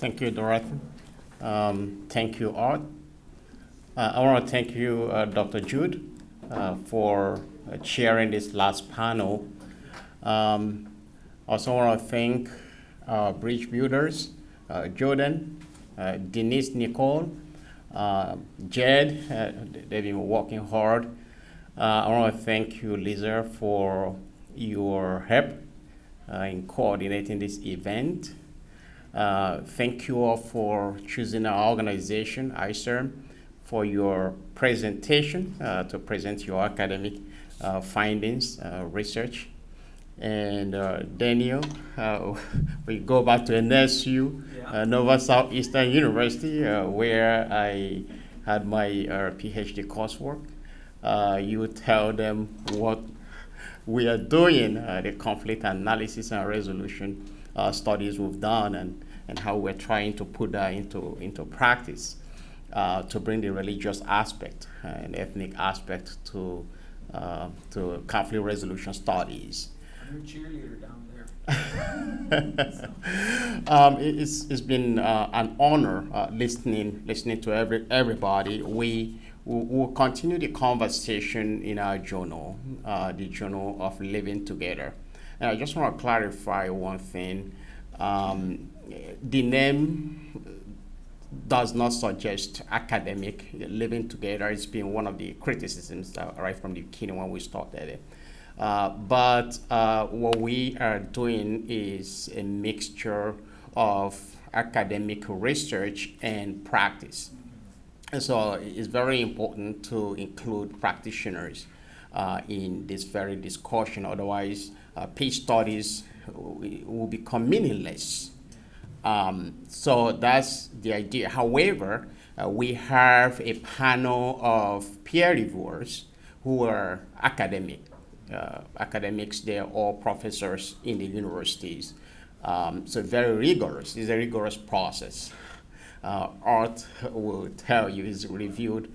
Thank you, Dorothy. Thank you, Art. I want to thank you, Dr. Jude, for chairing this last panel. Also want to thank bridge builders, Jordan, Denise, Nicole, Jed. They've been working hard. I want to thank you, Lisa, for your help in coordinating this event. Thank you all for choosing our organization, ICERM, for your presentation, to present your academic findings, research. And Daniel, we go back to NSU, Nova Southeastern University, where I had my Ph.D. coursework. You tell them what we are doing, the conflict analysis and resolution studies we've done, and how we're trying to put that into practice to bring the religious aspect and ethnic aspect to conflict resolution studies. I'm your cheerleader down there. It's been an honor listening to everybody. We'll continue the conversation in our journal, the Journal of Living Together. And I just want to clarify one thing. The name does not suggest academic living together. It's been one of the criticisms right from the beginning when we started it. But what we are doing is a mixture of academic research and practice. And so it's very important to include practitioners in this very discussion. Otherwise, peace studies will become meaningless. So that's the idea. However, we have a panel of peer reviewers who are academics. They're all professors in the universities. So very rigorous. It's a rigorous process. Art will tell you he's reviewed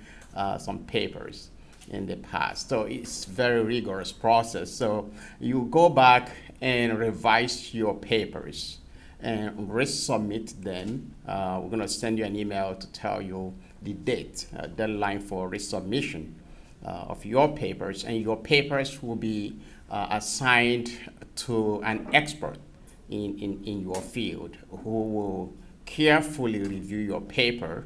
some papers in the past. So it's very rigorous process. So you go back and revise your papers and resubmit them. We're going to send you an email to tell you the date, deadline for resubmission of your papers, and your papers will be assigned to an expert in your field who will carefully review your paper,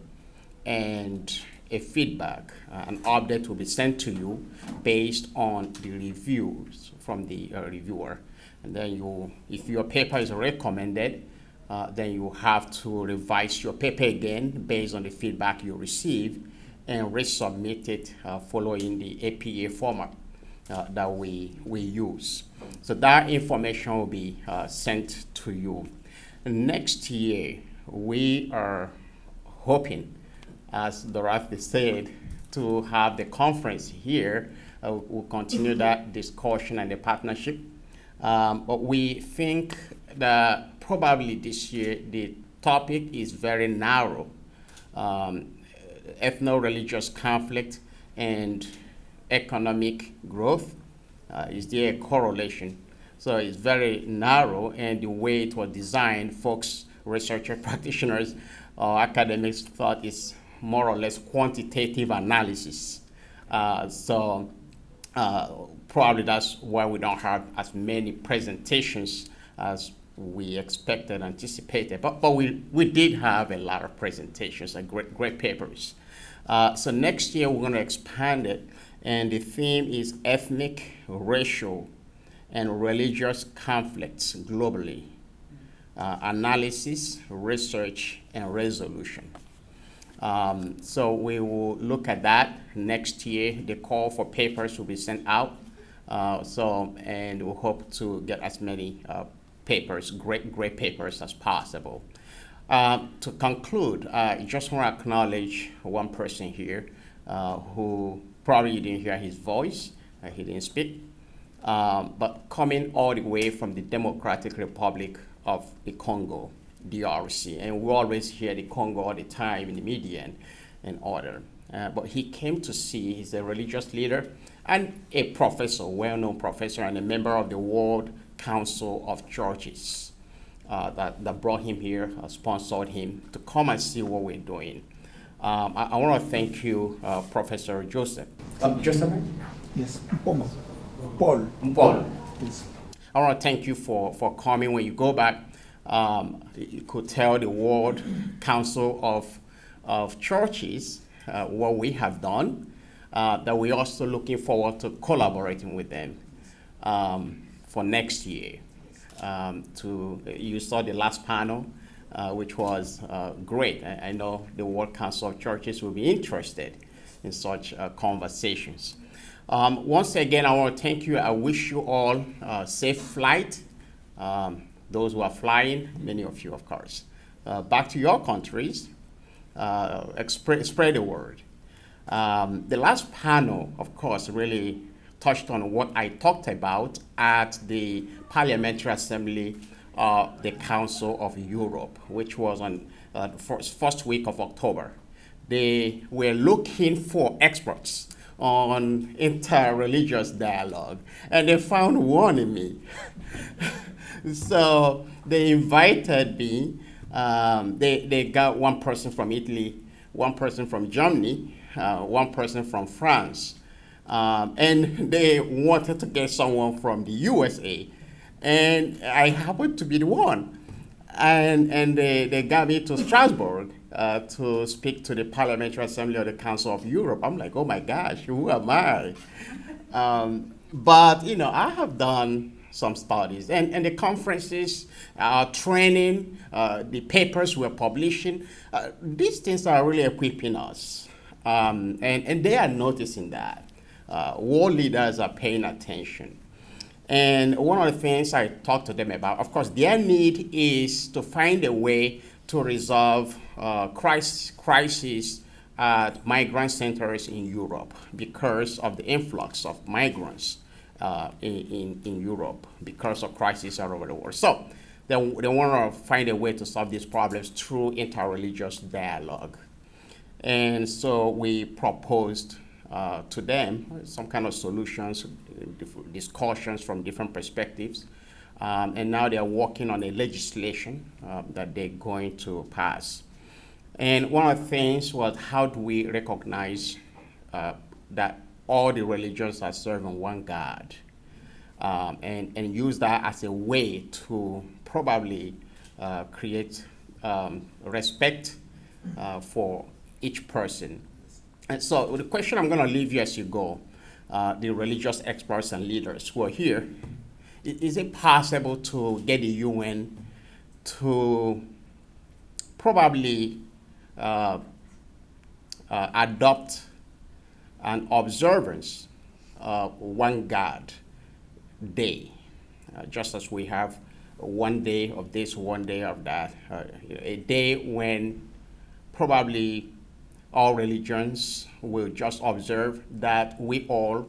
and a feedback, an update will be sent to you based on the reviews from the reviewer. And then if your paper is recommended, then you have to revise your paper again based on the feedback you receive and resubmit it following the APA format that we use. So that information will be sent to you. Next year, we are hoping, as Dorothy said, to have the conference here. We'll continue that discussion and the partnership. But we think that probably this year the topic is very narrow. Ethno-religious conflict and economic growth. Is there a correlation? So it's very narrow, and the way it was designed, folks, researchers, practitioners, academics thought it's more or less quantitative analysis. So probably that's why we don't have as many presentations as we expected, anticipated. But we did have a lot of presentations and great papers. So next year we're going to expand it, and the theme is ethnic, racial, and religious conflicts globally. Analysis, research, and resolution. So we will look at that next year. The call for papers will be sent out. And we'll hope to get as many papers, great papers as possible. To conclude, I just want to acknowledge one person here who probably you didn't hear his voice, he didn't speak, but coming all the way from the Democratic Republic of the Congo, DRC, and we always hear the Congo all the time in the media and other. But he came to see, he's a religious leader and a professor, well-known professor, and a member of the World Council of Churches. that brought him here, sponsored him to come and see what we're doing. I want to thank you, Professor Joseph. Joseph? Yes, Paul. Paul. Yes. I want to thank you for coming. When you go back, you could tell the World Council of Churches what we have done, that we're also looking forward to collaborating with them for next year. You saw the last panel, which was great. I know the World Council of Churches will be interested in such conversations. Once again, I want to thank you. I wish you all safe flight. Those who are flying, many of you, of course, back to your countries. Spread the word. The last panel, of course, really touched on what I talked about at the Parliamentary Assembly of the Council of Europe, which was on the first week of October. They were looking for experts on interreligious dialogue, and they found one in me. So they invited me. They got one person from Italy, one person from Germany, one person from France, and they wanted to get someone from the USA, and I happened to be the one. And they got me to Strasbourg to speak to the Parliamentary Assembly of the Council of Europe. I'm like, oh my gosh, who am I? But, I have done some studies, and the conferences, training, the papers we're publishing, these things are really equipping us. And they are noticing that. World leaders are paying attention. And one of the things I talked to them about, of course, their need is to find a way to resolve crises at migrant centers in Europe because of the influx of migrants in Europe because of crises all over the world. So they want to find a way to solve these problems through interreligious dialogue. And so we proposed to them some kind of solutions, discussions from different perspectives. And now they are working on a legislation that they're going to pass. And one of the things was, how do we recognize that all the religions are serving one God, and use that as a way to probably create respect for each person. And so the question I'm going to leave you as you go, the religious experts and leaders who are here, is it possible to get the UN to probably adopt an observance of one God day, just as we have one day of this, one day of that, a day when probably all religions will just observe that all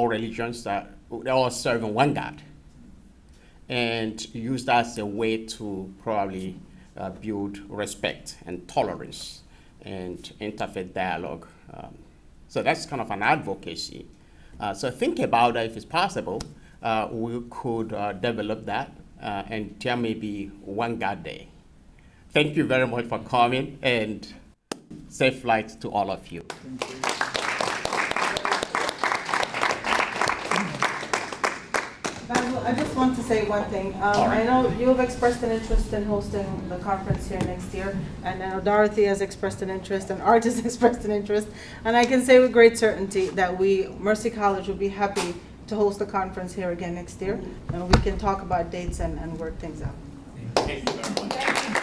religions, that they all serve one God, and use that as a way to probably build respect and tolerance and interfaith dialogue. So that's kind of an advocacy. So think about that. If it's possible, we could develop that, and there may be one God day. Thank you very much for coming, and safe flight to all of you. Basil, I just want to say one thing. I know you have expressed an interest in hosting the conference here next year, and I know Dorothy has expressed an interest, and Art has expressed an interest, and I can say with great certainty that Mercy College, will be happy to host the conference here again next year, and we can talk about dates and work things out. Thank you very much.